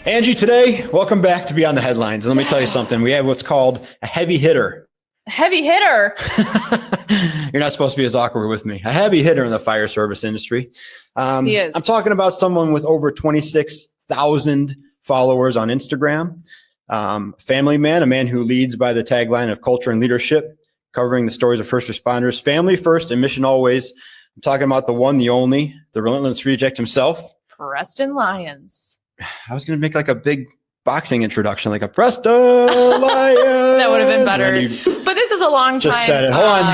Angie, today, welcome back to Beyond the Headlines. And let me tell you something. We have what's called a heavy hitter. Heavy hitter. You're not supposed to be as awkward with me. A heavy hitter in the fire service industry. He is. I'm talking about someone with over 26,000 followers on Instagram. Family man, a man who leads by the tagline of culture and leadership, covering the stories of first responders, family first and mission always. I'm talking about the one, the only, the relentless reject himself. Preston Lyons. I was going to make like a big boxing introduction, like a Preston Lyons. That would have been better. But this is a long time. Just said it. Hold on.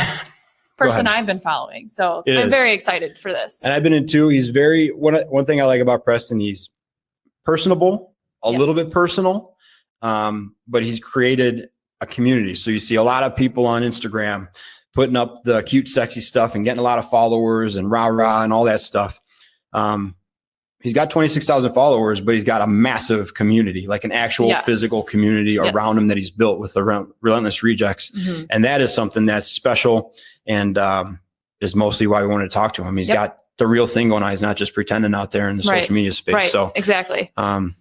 Person I've been following. So I'm very excited for this. And I've been in too. He's very, one thing I like about Preston, he's personable, a little bit personal, but he's created a community. So you see a lot of people on Instagram putting up the cute, sexy stuff and getting a lot of followers and rah-rah and all that stuff. He's got 26,000 followers, but he's got a massive community, like an actual physical community around him that he's built with the Relentless Rejects. Mm-hmm. And that is something that's special and is mostly why we wanted to talk to him. He's got the real thing going on. He's not just pretending out there in the social media space. Right. So exactly. I'm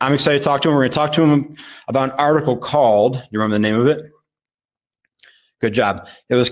excited to talk to him. We're going to talk to him about an article called, you remember the name of it? Good job. It was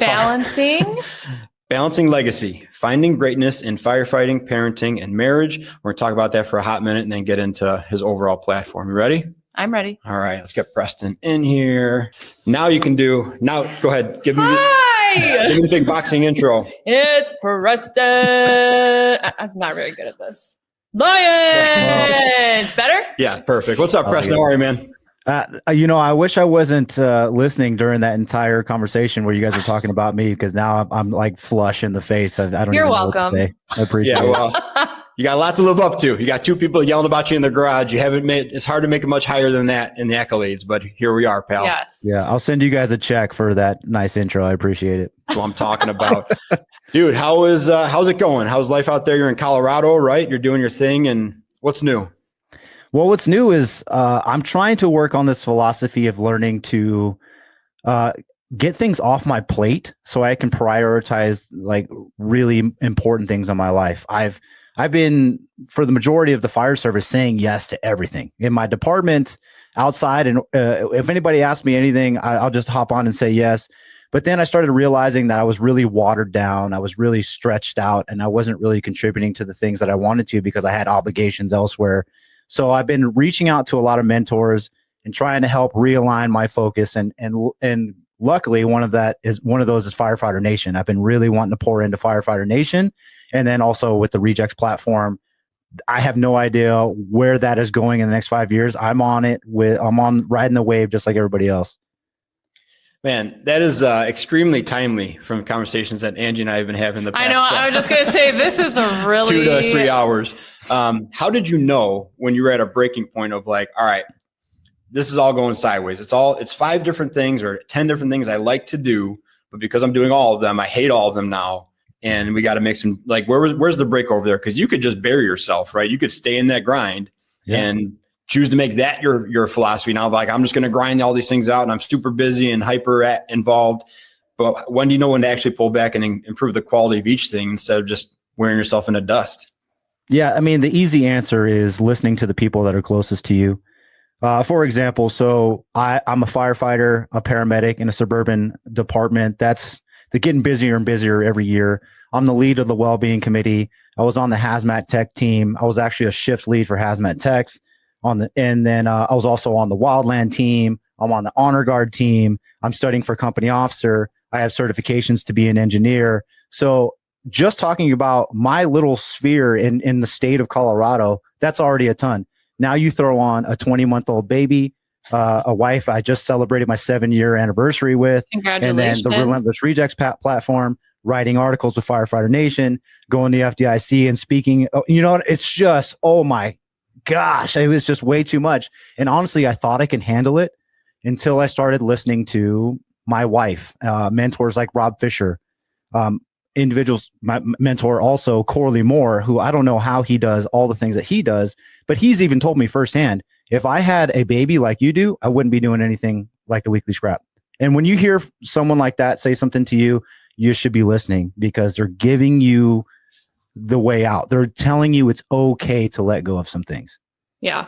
Balancing Legacy, Finding Greatness in Firefighting, Parenting, and Marriage. We're going to talk about that for a hot minute and then get into his overall platform. You ready? I'm ready. All right, let's get Preston in here. Now go ahead. Give me the big boxing intro. It's Preston. I'm not very good at this. Lyons! Better? Yeah, perfect. What's up, Preston? How are you, man? I wish I wasn't listening during that entire conversation where you guys are talking about me, because now I'm like flush in the face. I don't. You're even welcome. Know what to say. I appreciate it. Well, you got a lot to live up to. You got two people yelling about you in the garage. It's hard to make it much higher than that in the accolades, but here we are, pal. Yes. Yeah, I'll send you guys a check for that nice intro. I appreciate it. That's what I'm talking about. Dude, how's it going? How's life out there? You're in Colorado, right? You're doing your thing, and what's new? Well, what's new is I'm trying to work on this philosophy of learning to get things off my plate so I can prioritize like really important things in my life. I've been, for the majority of the fire service, saying yes to everything in my department, outside. And if anybody asks me anything, I'll just hop on and say yes. But then I started realizing that I was really watered down. I was really stretched out, and I wasn't really contributing to the things that I wanted to because I had obligations elsewhere. So I've been reaching out to a lot of mentors and trying to help realign my focus. And luckily, one of those is Firefighter Nation. I've been really wanting to pour into Firefighter Nation. And then also with the Rejects platform, I have no idea where that is going in the next 5 years. I'm on riding the wave just like everybody else. Man, that is extremely timely from conversations that Angie and I have been having the past. I know. I was just going to say, this is a really 2 to 3 hours. How did you know when you were at a breaking point of like, all right, this is all going sideways. It's 5 different things or 10 different things I like to do, but because I'm doing all of them, I hate all of them now. And we got to make some, like, where's the break over there? Because you could just bury yourself, right? You could stay in that grind and choose to make that your philosophy now. Like, I'm just going to grind all these things out and I'm super busy and hyper involved. But when do you know when to actually pull back and improve the quality of each thing instead of just wearing yourself into dust? Yeah. I mean, the easy answer is listening to the people that are closest to you. For example, so I'm a firefighter, a paramedic in a suburban department. They're getting busier and busier every year. I'm the lead of the wellbeing committee. I was on the hazmat tech team. I was actually a shift lead for hazmat techs. And then I was also on the wildland team. I'm on the honor guard team. I'm studying for company officer. I have certifications to be an engineer. So just talking about my little sphere in the state of Colorado, that's already a ton. Now you throw on a 20-month-old baby, a wife I just celebrated my 7-year anniversary with, Congratulations. and then the Relentless Rejects platform, writing articles with Firefighter Nation, going to FDIC and speaking. It's just, oh my gosh, it was just way too much. And honestly, I thought I can handle it until I started listening to my wife, mentors like Rob Fisher, individuals, my mentor also, Corley Moore, who I don't know how he does all the things that he does, but he's even told me firsthand, if I had a baby like you do, I wouldn't be doing anything like the Weekly Scrap. And when you hear someone like that say something to you, you should be listening, because they're giving you the way out. They're telling you it's okay to let go of some things. Yeah.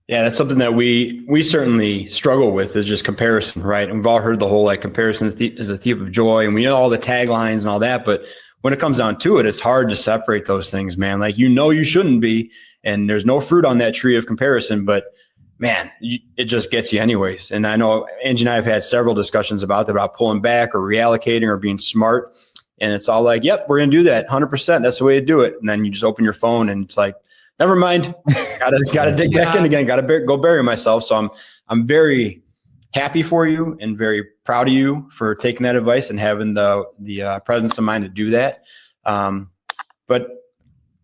Yeah, that's something that we certainly struggle with, is just comparison, right? And we've all heard the whole like comparison is a thief of joy, and we know all the taglines and all that, but when it comes down to it, it's hard to separate those things, man. Like, you shouldn't be, and there's no fruit on that tree of comparison, but man, it just gets you anyways. And I know Angie and I have had several discussions about pulling back or reallocating or being smart. And it's all like, yep, we're going to do that 100%. That's the way to do it. And then you just open your phone and it's like, never mind. Gotta dig back in again. Gotta go bury myself. So I'm very happy for you and very proud of you for taking that advice and having the presence of mind to do that. But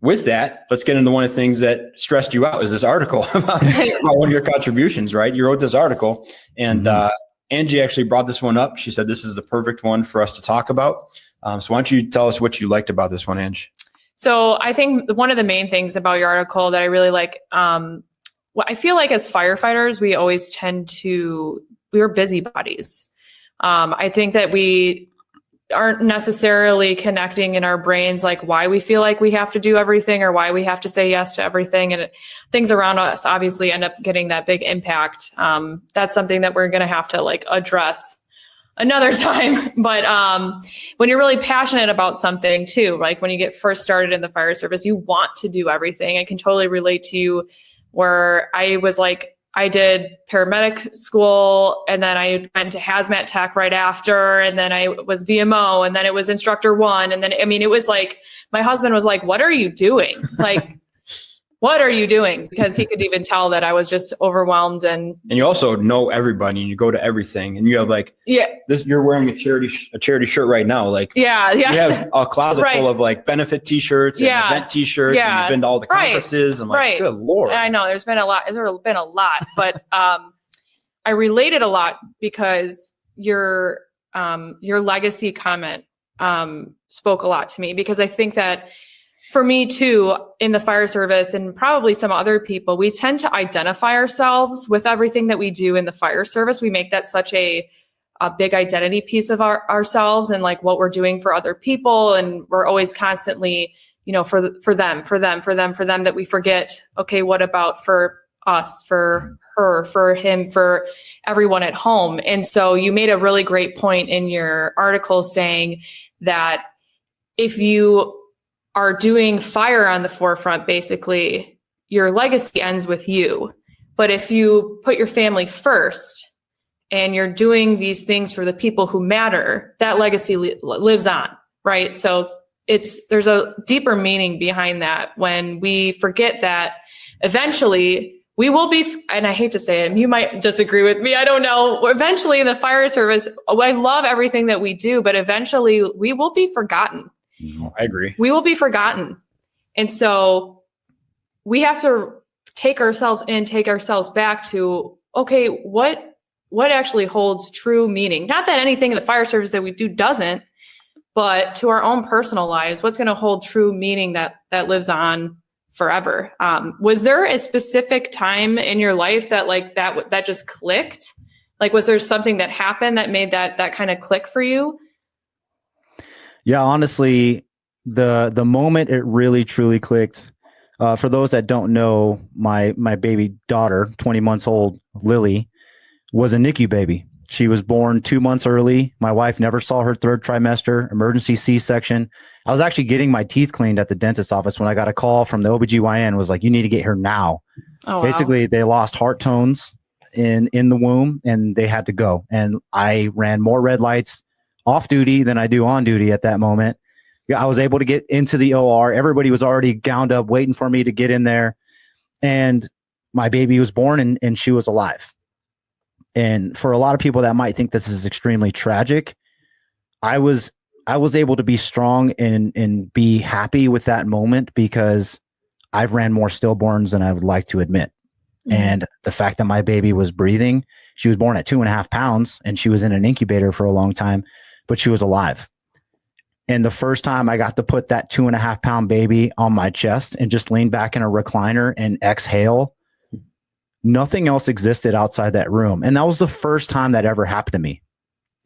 with that, let's get into one of the things that stressed you out, is this article about one of your contributions, right? You wrote this article, and Angie actually brought this one up. She said this is the perfect one for us to talk about. So why don't you tell us what you liked about this one, Angie? So I think one of the main things about your article that I really like, what I feel like as firefighters, we always we're busybodies. I think that we aren't necessarily connecting in our brains like why we feel like we have to do everything or why we have to say yes to everything, and things around us obviously end up getting that big impact. That's something that we're going to have to like address another time. But when you're really passionate about something too, like when you get first started in the fire service, you want to do everything. I can totally relate to you, where I was like, I did paramedic school, and then I went to hazmat tech right after, and then I was VMO, and then it was instructor one. And then, I mean, it was like, my husband was like, what are you doing? Like, what are you doing? Because he could even tell that I was just overwhelmed. And you also know everybody, and you go to everything, and you have like, you're wearing a charity shirt right now. Like, you have a closet full of like benefit t-shirts and event t-shirts, and you've been to all the conferences. I'm like, good Lord. I know there's been a lot, but I related a lot because your legacy comment spoke a lot to me, because I think that for me too, in the fire service, and probably some other people, we tend to identify ourselves with everything that we do in the fire service. We make that such a big identity piece of ourselves and like what we're doing for other people. And we're always constantly, for them, that we forget, okay, what about for us, for her, for him, for everyone at home? And so you made a really great point in your article saying that if you are doing fire on the forefront, basically, your legacy ends with you. But if you put your family first and you're doing these things for the people who matter, that legacy lives on, right? So there's a deeper meaning behind that when we forget that eventually we will be, and I hate to say it, and you might disagree with me, I don't know, eventually in the fire service, I love everything that we do, but eventually we will be forgotten. I agree. We will be forgotten. And so we have to take ourselves back to, okay, what actually holds true meaning? Not that anything in the fire service that we do doesn't, but to our own personal lives, what's going to hold true meaning that lives on forever? Was there a specific time in your life that like that just clicked? Like, was there something that happened that made that kind of click for you? Yeah, honestly, the moment it really truly clicked, for those that don't know, my baby daughter, 20 months old, Lily, was a NICU baby. She was born 2 months early. My wife never saw her third trimester, emergency C-section. I was actually getting my teeth cleaned at the dentist's office when I got a call from the OBGYN, was like, you need to get her now. Oh, wow. Basically, they lost heart tones in the womb and they had to go. And I ran more red lights off duty than I do on duty at that moment. I was able to get into the OR. Everybody was already gowned up, waiting for me to get in there. And my baby was born and she was alive. And for a lot of people that might think this is extremely tragic, I was able to be strong and be happy with that moment because I've ran more stillborns than I would like to admit. Mm-hmm. And the fact that my baby was breathing, she was born at 2.5 pounds and she was in an incubator for a long time, but she was alive. And the first time I got to put that 2.5 pound baby on my chest and just lean back in a recliner and exhale, nothing else existed outside that room. And that was the first time that ever happened to me.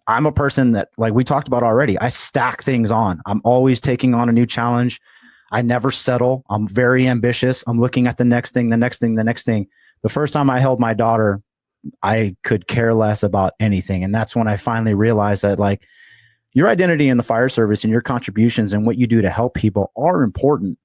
I'm a person that, like we talked about already, I stack things on. I'm always taking on a new challenge. I never settle. I'm very ambitious. I'm looking at the next thing, the next thing, the next thing. the first time I held my daughter, I could care less about anything. And that's when I finally realized that like your identity in the fire service and your contributions and what you do to help people are important.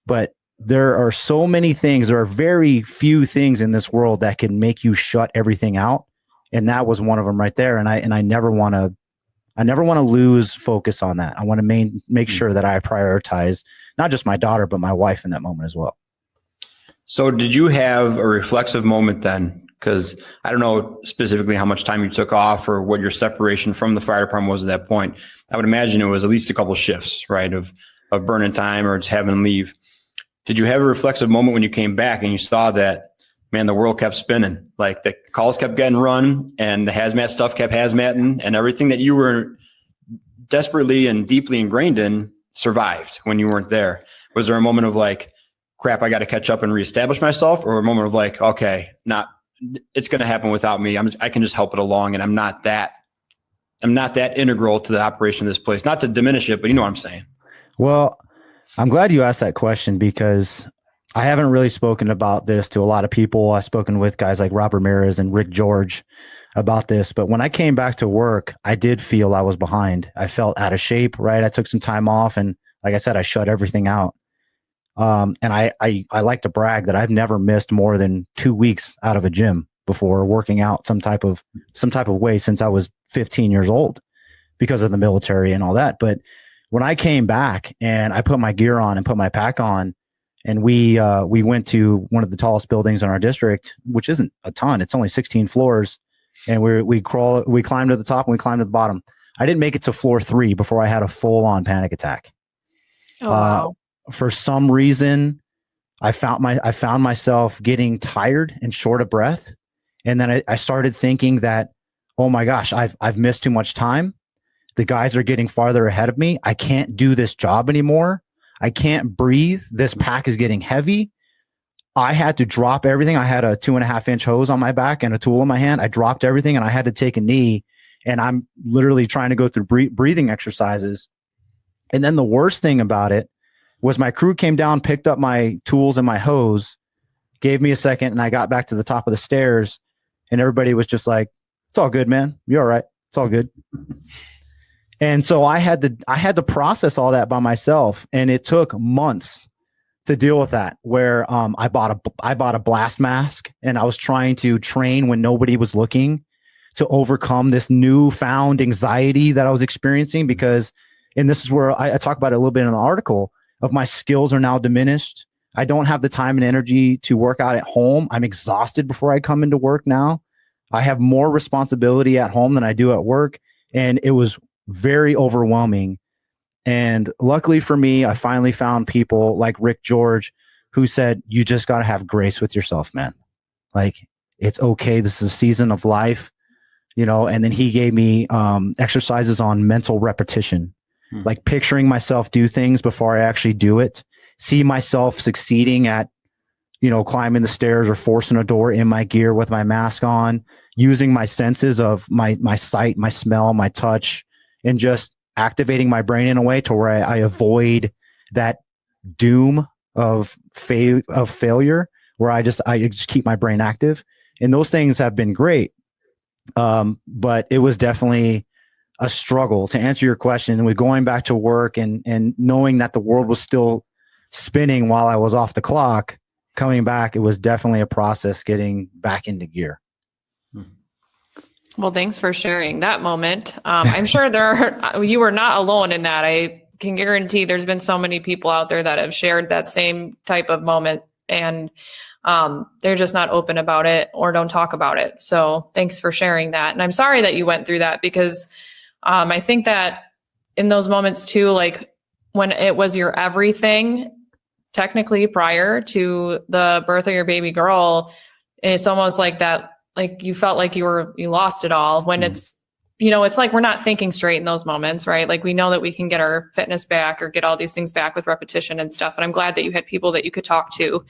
But there are so many things, there are very few things in this world that can make you shut everything out. And that was one of them right there. And I never want to lose focus on that. I want to make sure that I prioritize not just my daughter, but my wife in that moment as well. So did you have a reflexive moment then? Because I don't know specifically how much time you took off or what your separation from the fire department was at that point. I would imagine it was at least a couple of shifts, right, of burning time or just having to leave. Did you have a reflexive moment when you came back and you saw that, man, the world kept spinning, like the calls kept getting run and the hazmat stuff kept hazmatting and everything that you were desperately and deeply ingrained in survived when you weren't there? Was there a moment of like, crap, I got to catch up and reestablish myself, or a moment of like, okay, it's going to happen without me. I can just help it along, and I'm not that integral to the operation of this place. Not to diminish it, but you know what I'm saying. Well, I'm glad you asked that question because I haven't really spoken about this to a lot of people. I've spoken with guys like Rob Ramirez and Rick George about this, but when I came back to work, I did feel I was behind. I felt out of shape, right? I took some time off, and like I said, I shut everything out. And I like to brag that I've never missed more than 2 weeks out of a gym before working out some type of way since I was 15 years old because of the military and all that. But when I came back and I put my gear on and put my pack on, and we went to one of the tallest buildings in our district, which isn't a ton. It's only 16 floors. And we climbed to the top and we climbed to the bottom. I didn't make it to floor 3 before I had a full on panic attack. Oh, wow. For some reason, I found myself getting tired and short of breath. And then I started thinking that, oh my gosh, I've missed too much time. The guys are getting farther ahead of me. I can't do this job anymore. I can't breathe. This pack is getting heavy. I had to drop everything. I had a 2.5-inch hose on my back and a tool in my hand. I dropped everything and I had to take a knee, and I'm literally trying to go through breathing exercises. And then the worst thing about it was my crew came down, picked up my tools and my hose, gave me a second, and I got back to the top of the stairs, and everybody was just like, "It's all good, man. You're all right. It's all good." And so I had to process all that by myself, and it took months to deal with that. Where I bought a blast mask, and I was trying to train when nobody was looking to overcome this newfound anxiety that I was experiencing. Because, and this is where I talk about it a little bit in the article, of my skills are now diminished. I don't have the time and energy to work out at home. I'm exhausted before I come into work now. I have more responsibility at home than I do at work. And it was very overwhelming. And luckily for me, I finally found people like Rick George who said, you just got to have grace with yourself, man. Like, it's okay. This is a season of life, and then he gave me exercises on mental repetition. Like picturing myself do things before I actually do it, see myself succeeding at, climbing the stairs or forcing a door in my gear with my mask on, using my senses of my sight, my smell, my touch, and just activating my brain in a way to where I avoid that doom of failure, where I just keep my brain active. And those things have been great. But it was definitely a struggle to answer your question. And with going back to work and knowing that the world was still spinning while I was off the clock, coming back, it was definitely a process getting back into gear. Well, thanks for sharing that moment. I'm sure you were not alone in that. I can guarantee there's been so many people out there that have shared that same type of moment, and they're just not open about it or don't talk about it. So thanks for sharing that. And I'm sorry that you went through that, because I think that in those moments too, like when it was your everything, technically prior to the birth of your baby girl, it's almost like that, like you felt like you lost it all when it's, it's like we're not thinking straight in those moments, right? Like we know that we can get our fitness back or get all these things back with repetition and stuff. And I'm glad that you had people that you could talk to.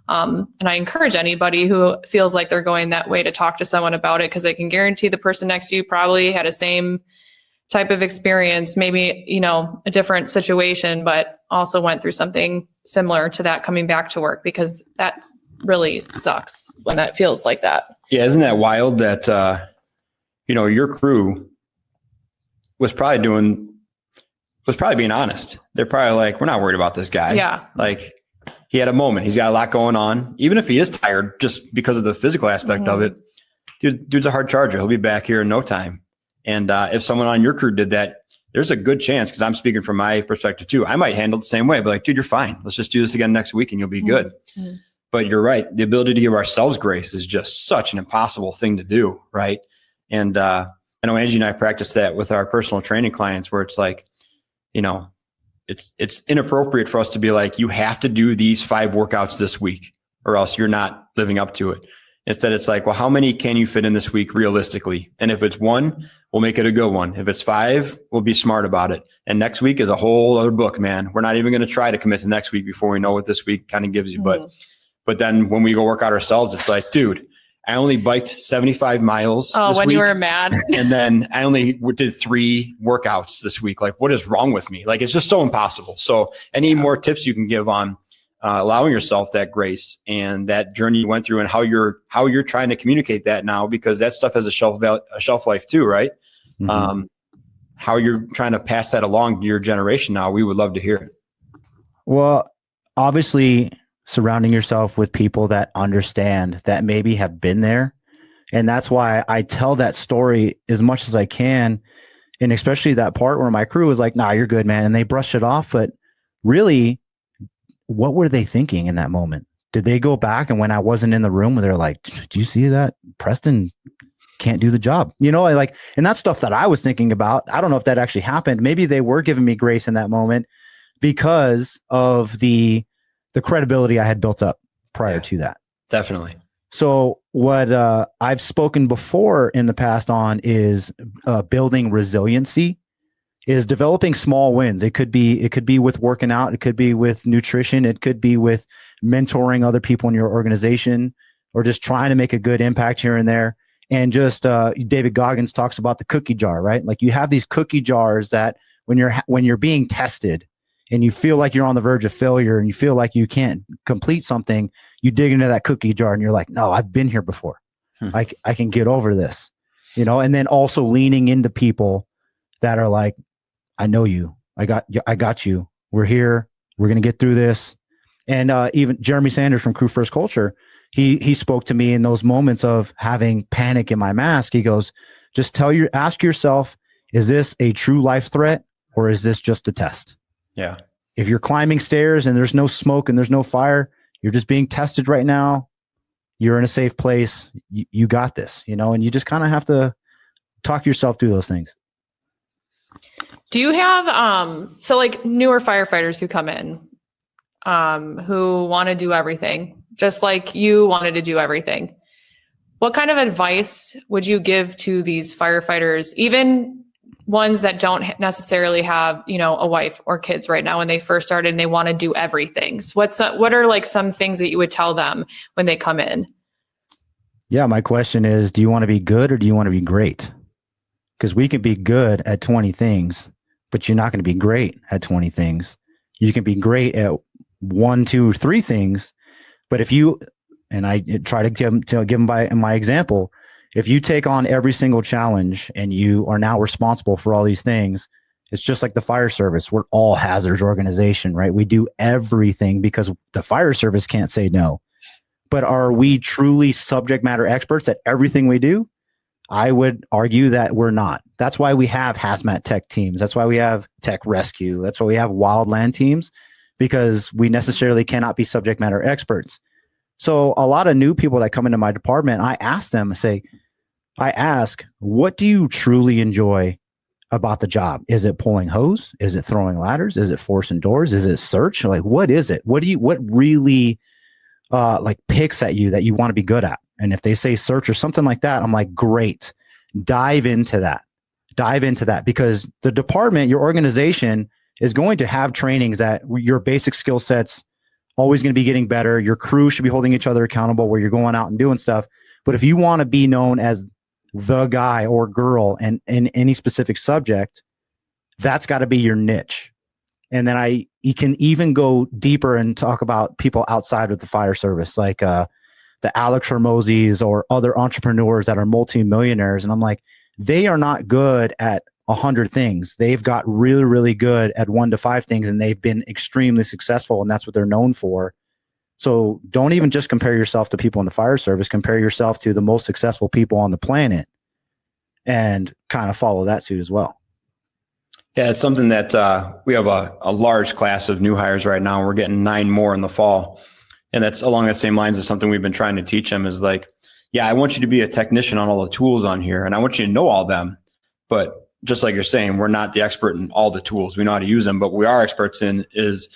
And I encourage anybody who feels like they're going that way to talk to someone about it, because I can guarantee the person next to you probably had the same type of experience, maybe, a different situation, but also went through something similar to that coming back to work, because that really sucks when that feels like that. Yeah, isn't that wild that your crew was probably being honest. They're probably like, we're not worried about this guy. Yeah. Like, he had a moment. He's got a lot going on. Even if he is tired, just because of the physical aspect of it, dude's a hard charger. He'll be back here in no time. And if someone on your crew did that, there's a good chance, because I'm speaking from my perspective too, I might handle it the same way. But like, dude, you're fine. Let's just do this again next week and you'll be good. Mm-hmm. But you're right. The ability to give ourselves grace is just such an impossible thing to do, right? And I know Angie and I practice that with our personal training clients, where it's like, it's inappropriate for us to be like, you have to do these 5 workouts this week or else you're not living up to it. Instead, it's like, well, how many can you fit in this week realistically? And if it's 1, we'll make it a good one. If it's 5, we'll be smart about it. And next week is a whole other book, man. We're not even going to try to commit to next week before we know what this week kind of gives you. But then when we go work out ourselves, it's like, dude, I only biked 75 miles. Oh, when you were mad. And then I only did 3 workouts this week. Like, what is wrong with me? Like, it's just so impossible. So any more tips you can give on allowing yourself that grace and that journey you went through, and how you're trying to communicate that now, because that stuff has a shelf life too, right? Mm-hmm. How you're trying to pass that along to your generation now, we would love to hear it. Well, obviously, surrounding yourself with people that understand, that maybe have been there. And that's why I tell that story as much as I can. And especially that part where my crew was like, nah, you're good, man. And they brushed it off. But really, what were they thinking in that moment? Did they go back, and when I wasn't in the room, they're like, do you see that? Preston can't do the job. And that's stuff that I was thinking about. I don't know if that actually happened. Maybe they were giving me grace in that moment because of the credibility I had built up prior to that. Definitely. So what I've spoken before in the past on is building resiliency, is developing small wins. It could be with working out. It could be with nutrition. It could be with mentoring other people in your organization, or just trying to make a good impact here and there. And just David Goggins talks about the cookie jar, right? Like, you have these cookie jars that when you're being tested, and you feel like you're on the verge of failure, and you feel like you can't complete something, you dig into that cookie jar and you're like, no, I've been here before. I can get over this, and then also leaning into people that are like, I know you, I got you. We're here. We're going to get through this. And even Jeremy Sanders from Crew First Culture, he spoke to me in those moments of having panic in my mask. He goes, just ask yourself, is this a true life threat, or is this just a test? Yeah. If you're climbing stairs and there's no smoke and there's no fire, you're just being tested right now. You're in a safe place. You got this, and you just kind of have to talk yourself through those things. Do you have, so like newer firefighters who come in, who want to do everything, just like you wanted to do everything? What kind of advice would you give to these firefighters, even ones that don't necessarily have, a wife or kids right now when they first started and they want to do everything? So what are like some things that you would tell them when they come in? Yeah. My question is, do you want to be good, or do you want to be great? Because we can be good at 20 things, but you're not going to be great at 20 things. You can be great at 1, 2, 3 things. But if you, and I try to give them by my example, if you take on every single challenge and you are now responsible for all these things, it's just like the fire service. We're all hazards organization, right? We do everything because the fire service can't say no. But are we truly subject matter experts at everything we do? I would argue that we're not. That's why we have hazmat tech teams. That's why we have tech rescue. That's why we have wildland teams, because we necessarily cannot be subject matter experts. So a lot of new people that come into my department, I ask, what do you truly enjoy about the job? Is it pulling hose? Is it throwing ladders? Is it forcing doors? Is it search? Like, what is it? What really like picks at you that you want to be good at? And if they say search or something like that, I'm like, great, dive into that, because the department, your organization is going to have trainings that your basic skill sets always going to be getting better. Your crew should be holding each other accountable where you're going out and doing stuff. But if you want to be known as the guy or girl in any specific subject, that's got to be your niche. And then you can even go deeper and talk about people outside of the fire service, like the Alex Hermosis or other entrepreneurs that are multimillionaires. And I'm like, they are not good at 100 things. They've got really, really good at 1 to 5 things, and they've been extremely successful, and that's what they're known for. So don't even just compare yourself to people in the fire service. Compare yourself to the most successful people on the planet and kind of follow that suit as well. Yeah, it's something that we have a large class of new hires right now. We're getting 9 more in the fall. And that's along the same lines of something we've been trying to teach them is like, yeah, I want you to be a technician on all the tools on here, and I want you to know all them. But just like you're saying, we're not the expert in all the tools. We know how to use them, but what we are experts in is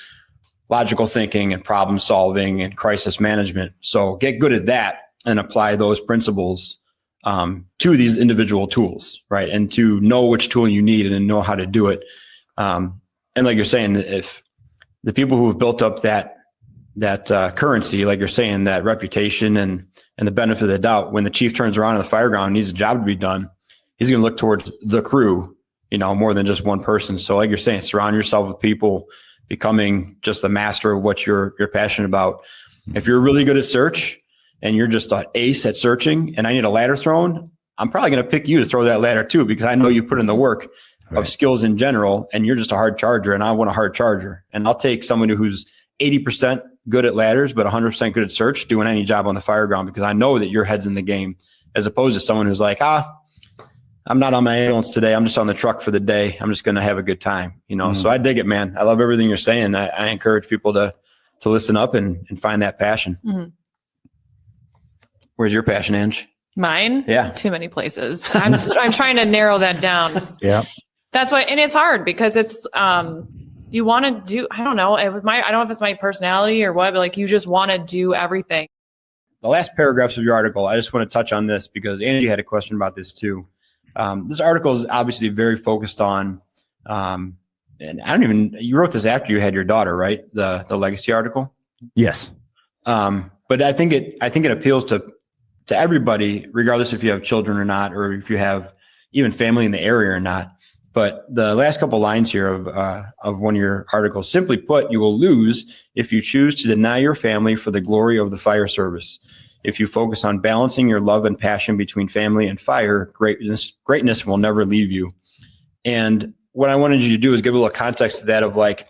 logical thinking and problem solving and crisis management. So get good at that and apply those principles to these individual tools, right? And to know which tool you need and know how to do it. And like you're saying, if the people who have built up that currency, like you're saying, that reputation and the benefit of the doubt, when the chief turns around in the fire ground and needs a job to be done, he's going to look towards the crew, more than just one person. So like you're saying, surround yourself with people becoming just the master of what you're passionate about. If you're really good at search and you're just an ace at searching and I need a ladder thrown, I'm probably going to pick you to throw that ladder too, because I know you put in the work of skills in general and you're just a hard charger and I want a hard charger. And I'll take someone who's 80% good at ladders, but 100% good at search doing any job on the fire ground, because I know that your head's in the game, as opposed to someone who's like, I'm not on my ambulance today. I'm just on the truck for the day. I'm just going to have a good time, So I dig it, man. I love everything you're saying. I encourage people to listen up and find that passion. Mm-hmm. Where's your passion, Ange? Mine? Yeah. Too many places. I'm trying to narrow that down. Yeah. That's why, and it's hard because it's, you want to do, I don't know. I don't know if it's my personality or what, but like you just want to do everything. The last paragraphs of your article, I just want to touch on this because Angie had a question about this too. This article is obviously very focused on, and you wrote this after you had your daughter, right? The legacy article. Yes. But I think it appeals to everybody, regardless if you have children or not, or if you have even family in the area or not. But the last couple lines here of one of your articles, simply put, you will lose if you choose to deny your family for the glory of the fire service. If you focus on balancing your love and passion between family and fire, greatness will never leave you. And what I wanted you to do is give a little context to that of like,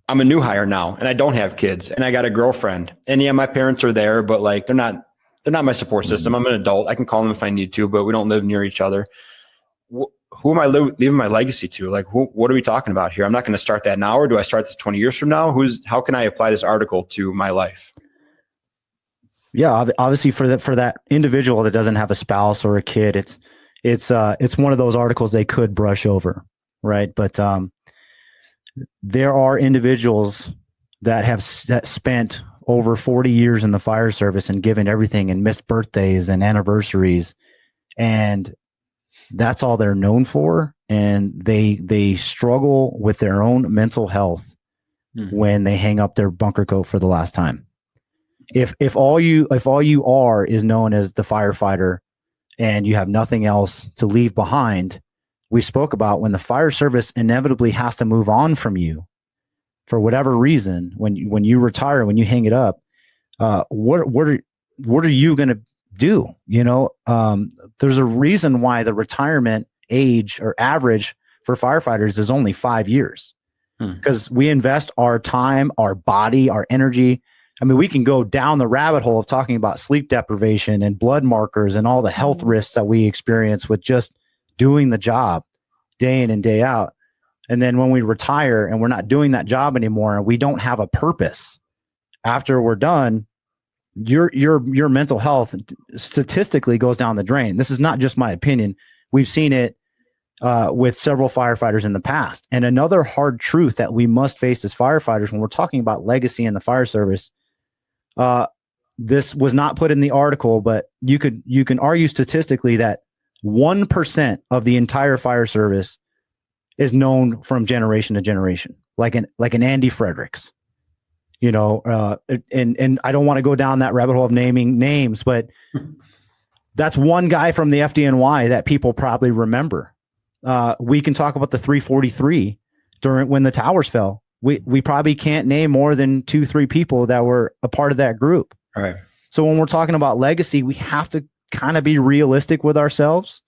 I'm a new hire now and I don't have kids and I got a girlfriend, and yeah, my parents are there, but like, they're not my support system. I'm an adult. I can call them if I need to, but we don't live near each other. Who am I leaving my legacy to? Like, what are we talking about here? I'm not going to start that now, or do I start this 20 years from now? How can I apply this article to my life? Yeah, obviously for that individual that doesn't have a spouse or a kid, it's one of those articles they could brush over, right? But there are individuals that spent over 40 years in the fire service and given everything and missed birthdays and anniversaries, and that's all they're known for. And they struggle with their own mental health when they hang up their bunker coat for the last time. If all you are is known as the firefighter and you have nothing else to leave behind, we spoke about when the fire service inevitably has to move on from you for whatever reason, when you retire, when you hang it up, what are you going to do? There's a reason why the retirement age or average for firefighters is only 5 years, because we invest our time, our body, our energy. I mean, we can go down the rabbit hole of talking about sleep deprivation and blood markers and all the health risks that we experience with just doing the job day in and day out. And then when we retire and we're not doing that job anymore and we don't have a purpose after we're done, your mental health statistically goes down the drain. This is not just my opinion. We've seen it with several firefighters in the past. And another hard truth that we must face as firefighters when we're talking about legacy in the fire service, this was not put in the article, but you can argue statistically that 1% of the entire fire service is known from generation to generation, like an Andy Fredericks, and I don't want to go down that rabbit hole of naming names, but that's one guy from the FDNY that people probably remember. We can talk about the 343 during when the towers fell. We probably can't name more than 2-3 people that were a part of that group. All right. So when we're talking about legacy, we have to kind of be realistic with ourselves.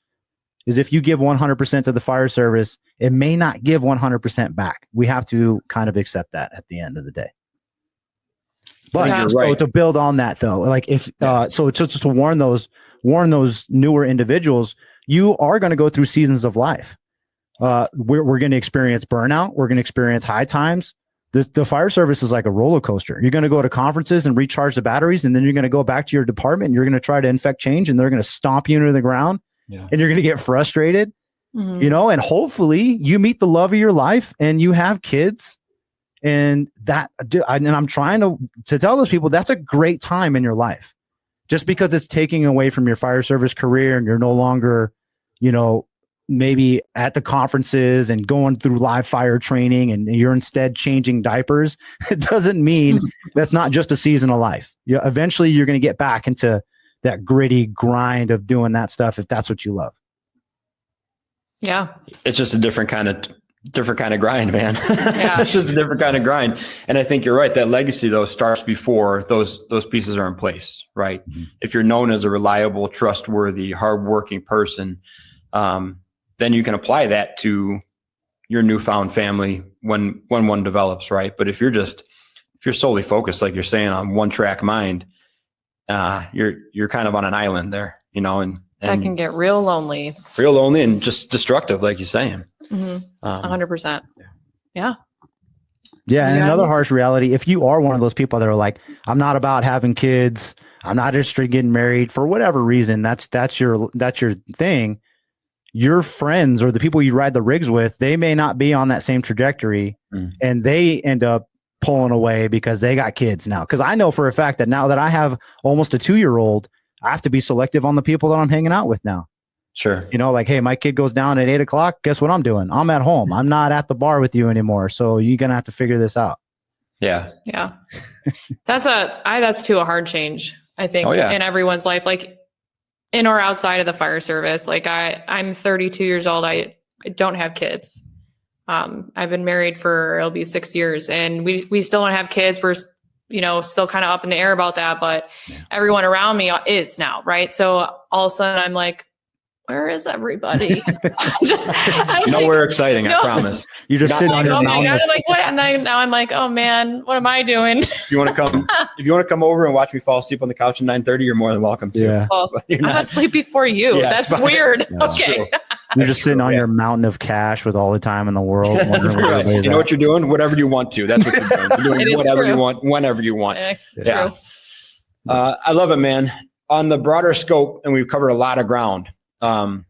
Is if you give 100% to the fire service, it may not give 100% back. We have to kind of accept that at the end of the day. But Yeah. You're so right. to build on that though, like if so just to warn those newer individuals, you are going to go through seasons of life. We're going to experience burnout. We're going to experience high times. The fire service is like a roller coaster. You're going to go to conferences and recharge the batteries, and then you're going to go back to your department and you're going to try to infect change, and they're going to stomp you into the ground, Yeah. and you're going to get frustrated, Mhm. you know, and hopefully you meet the love of your life and you have kids. And I'm trying to tell those people that's a great time in your life. Just because it's taking away from your fire service career and you're no longer, you know, maybe at the conferences and going through live fire training and you're instead changing diapers, it doesn't mean that's not just a season of life. Eventually you're going to get back into that gritty grind of doing that stuff if that's what you love. Yeah. It's just a different kind of grind, man. Yeah. It's just a different kind of grind. And I think you're right. That legacy though starts before those pieces are in place, right? Mhm. If you're known as a reliable, trustworthy, hardworking person, then you can apply that to your newfound family when one develops, right? But if you're solely focused, like you're saying, on one track mind, you're kind of on an island there, you know, and That can get real lonely. real lonely and just destructive, like you're saying. Mhm. 100%. Yeah. You And gotta another move. harsh reality, if you are one of those people that are like, I'm not about having kids, I'm not interested in getting married for whatever reason, that's your thing. Your friends or the people you ride the rigs with, they may not be on that same trajectory, and they end up pulling away because they got kids now. Because I know for a fact that now that I have almost a 2-year-old, I have to be selective on the people that I'm hanging out with now. Sure. You know, like, hey, my kid goes down at 8:00. Guess what I'm doing? I'm at home. I'm not at the bar with you anymore. So you're gonna have to figure this out. Yeah. Yeah. That's too a hard change, I think, Oh, yeah. in everyone's life, like in or outside of the fire service. Like I'm 32 years old. I don't have kids. I've been married it'll be 6 years, and we still don't have kids. We're, still kind of up in the air about that, but everyone around me is now. Right. So all of a sudden I'm like, where is everybody? Nowhere exciting, I No. promise. You're just Not sitting like, on your oh my mountain. God. I'm like, what? And now I'm like, oh man, what am I doing? If you want to come over and watch me fall asleep on the couch at 9:30, you're more than welcome to. Yeah. Well, But you're I'm not. asleep before you. Yeah, That's it's fine. weird. Yeah, it's Okay. true. You're just sitting on Yeah. your mountain of cash with all the time in the world. Wondering where Right. everybody's You know at. what you're doing? Whatever you want to. That's what you're doing. You're It doing is whatever you true. want, whenever you want. Yeah. True. I love it, man. On the broader scope, and we've covered a lot of ground. Do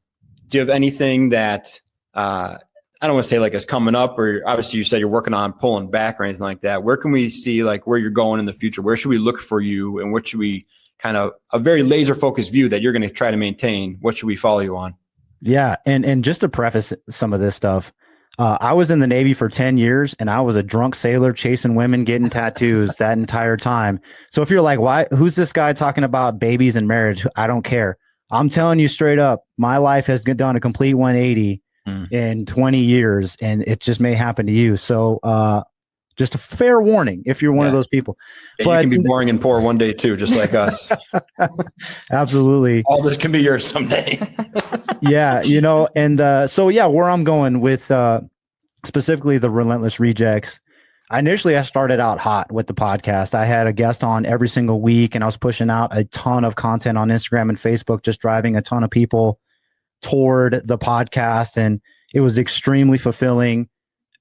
you have anything that I don't want to say like is coming up, or obviously you said you're working on pulling back or anything like that? Where can we see like where you're going in the future? Where should we look for you, and what should we kind of a very laser focused view that you're going to try to maintain? What should we follow you on? Yeah, and just to preface some of this stuff, I was in the Navy for 10 years, and I was a drunk sailor chasing women, getting tattoos that entire time. So if you're like, why? Who's this guy talking about babies and marriage? I don't care. I'm telling you straight up, my life has done a complete 180 in 20 years, and it just may happen to you. So just a fair warning if you're one of those people. Yeah, But- you can be boring and poor one day too, just like us. Absolutely. All this can be yours someday. Yeah, and so where I'm going with specifically the Relentless Rejects. I started out hot with the podcast. I had a guest on every single week, and I was pushing out a ton of content on Instagram and Facebook, just driving a ton of people toward the podcast. And it was extremely fulfilling,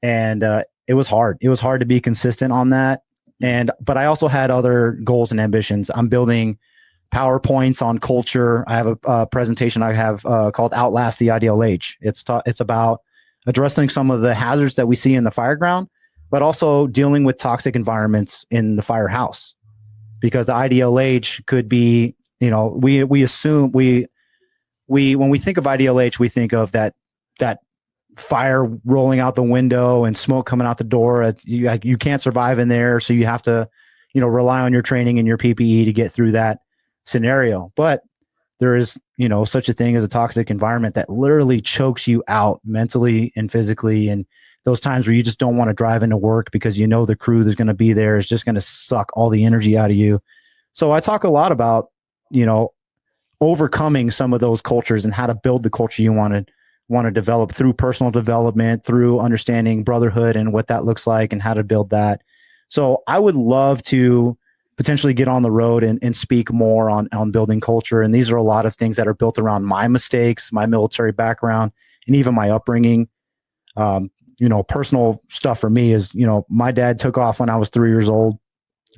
and it was hard. It was hard to be consistent on that. But I also had other goals and ambitions. I'm building PowerPoints on culture. I have a presentation I have called Outlast the Ideal Age. It's about addressing some of the hazards that we see in the fireground, but also dealing with toxic environments in the firehouse. Because the ideal age could be, we assume when we think of ideal age, we think of that fire rolling out the window and smoke coming out the door. You can't survive in there, so you have to, rely on your training and your PPE to get through that scenario. But there is, such a thing as a toxic environment that literally chokes you out mentally and physically, and those times where you just don't want to drive into work because you know the crew that's going to be there is just going to suck all the energy out of you. So I talk a lot about, you know, overcoming some of those cultures and how to build the culture you want to develop through personal development, through understanding brotherhood and what that looks like and how to build that. So I would love to potentially get on the road and speak more on building culture. And these are a lot of things that are built around my mistakes, my military background, and even my upbringing. You know, personal stuff for me is, you know, my dad took off when I was 3 years old.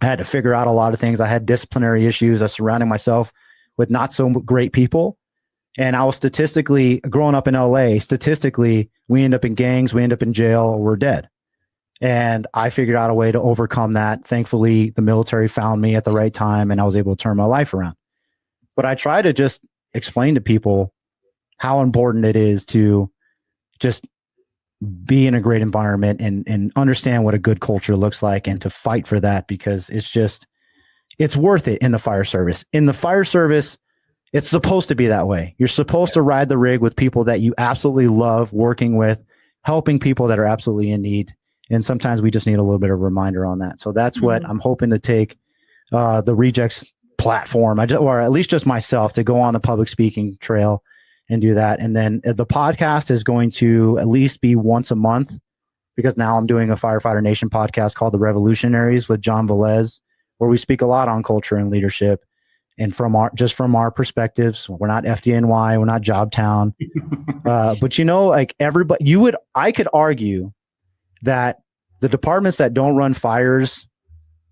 I had to figure out a lot of things. I had disciplinary issues. I was surrounding myself with not so great people. And I was statistically, growing up in LA, statistically, we end up in gangs, we end up in jail, or we're dead. And I figured out a way to overcome that. Thankfully, the military found me at the right time and I was able to turn my life around. But I try to just explain to people how important it is to just be in a great environment and understand what a good culture looks like and to fight for that, because it's worth it in the fire service. In the fire service, it's supposed to be that way. You're supposed to ride the rig with people that you absolutely love working with, helping people that are absolutely in need. And sometimes we just need a little bit of a reminder on that. So that's what I'm hoping to take the Rejects platform, or at least just myself, to go on the public speaking trail and do that. And then the podcast is going to at least be once a month, because now I'm doing a Firefighter Nation podcast called The Revolutionaries with John Velez, where we speak a lot on culture and leadership. And from our perspectives, we're not FDNY, we're not Jobtown. But you know, like everybody, I could argue that the departments that don't run fires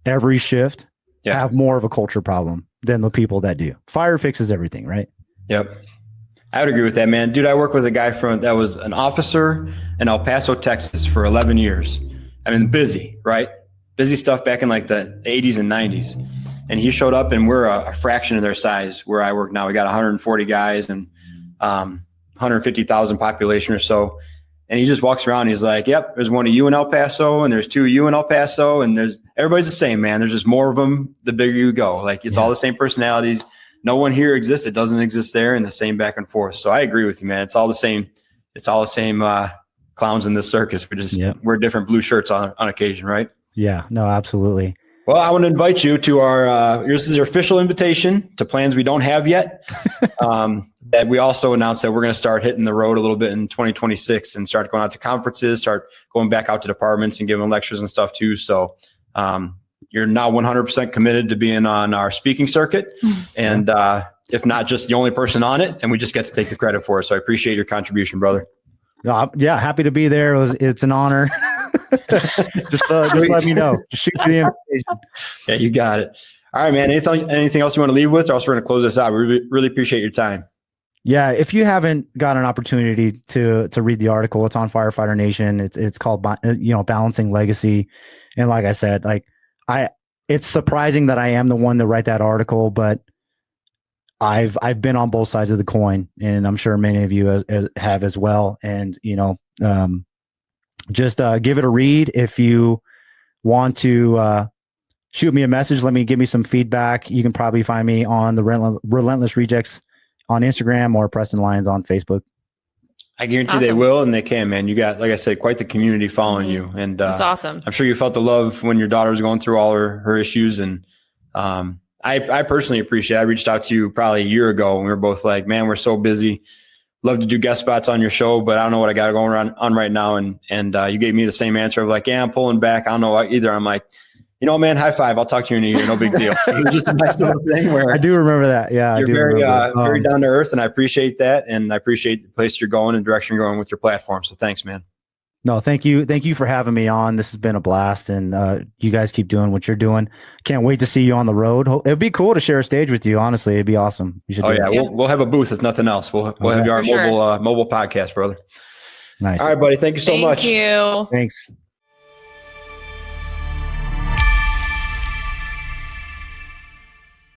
every shift have more of a culture problem than the people that do. Fire fixes everything, right? Yep. I would agree with that, man. Dude, I work with a guy that was an officer in El Paso, Texas for 11 years. I mean, busy, right? Busy stuff back in like the 80s and 90s. And he showed up and we're a fraction of their size where I work now. We got 140 guys and 150,000 population or so. And he just walks around. And he's like, yep, there's one of you in El Paso and there's two of you in El Paso. And everybody's the same, man. There's just more of them the bigger you go. Like it's all the same personalities. No one here exists. It doesn't exist there, and the same back and forth. So I agree with you, man. It's all the same. It's all the same clowns in this circus. We're different blue shirts on occasion, right? Yeah, no, absolutely. Well, I want to invite you to this is your official invitation to plans we don't have yet. That we also announced that we're going to start hitting the road a little bit in 2026 and start going out to conferences, start going back out to departments and giving lectures and stuff too. So you're now 100% committed to being on our speaking circuit. And if not just the only person on it, and we just get to take the credit for it. So I appreciate your contribution, brother. Yeah, happy to be there. It's an honor. just let me know. Just shoot me the invitation. Yeah, you got it. All right, man. Anything else you want to leave with, or else we're going to close this out? We really appreciate your time. Yeah, if you haven't got an opportunity to read the article, it's on Firefighter Nation. It's called Balancing Legacy. And like I said, it's surprising that I am the one to write that article, but I've been on both sides of the coin, and I'm sure many of you have as well. And just give it a read. If you want to shoot me a message, give me some feedback. You can probably find me on the Relentless Rejects on Instagram or Preston Lyons on Facebook. I guarantee they will, and they can, man. You got, like I said, quite the community following you. And that's awesome. I'm sure you felt the love when your daughter was going through all her issues. And I personally appreciate it. I reached out to you probably a year ago, and we were both like, man, we're so busy. Love to do guest spots on your show, but I don't know what I got going on right now. And you gave me the same answer of like, yeah, I'm pulling back. I don't know either. I'm like, you know, man, high five. I'll talk to you in a year. No big deal. It was just a nice little thing where I do remember that. Yeah, you're very down to earth, and I appreciate that. And I appreciate the place you're going and direction you're going with your platform. So thanks, man. No, thank you. Thank you for having me on. This has been a blast, and you guys keep doing what you're doing. Can't wait to see you on the road. It'd be cool to share a stage with you. Honestly, it'd be awesome. You should. Oh yeah, we'll have a booth if nothing else. We'll have our mobile podcast, brother. Nice. All right, buddy. Thank you so much. Thank you. Thanks.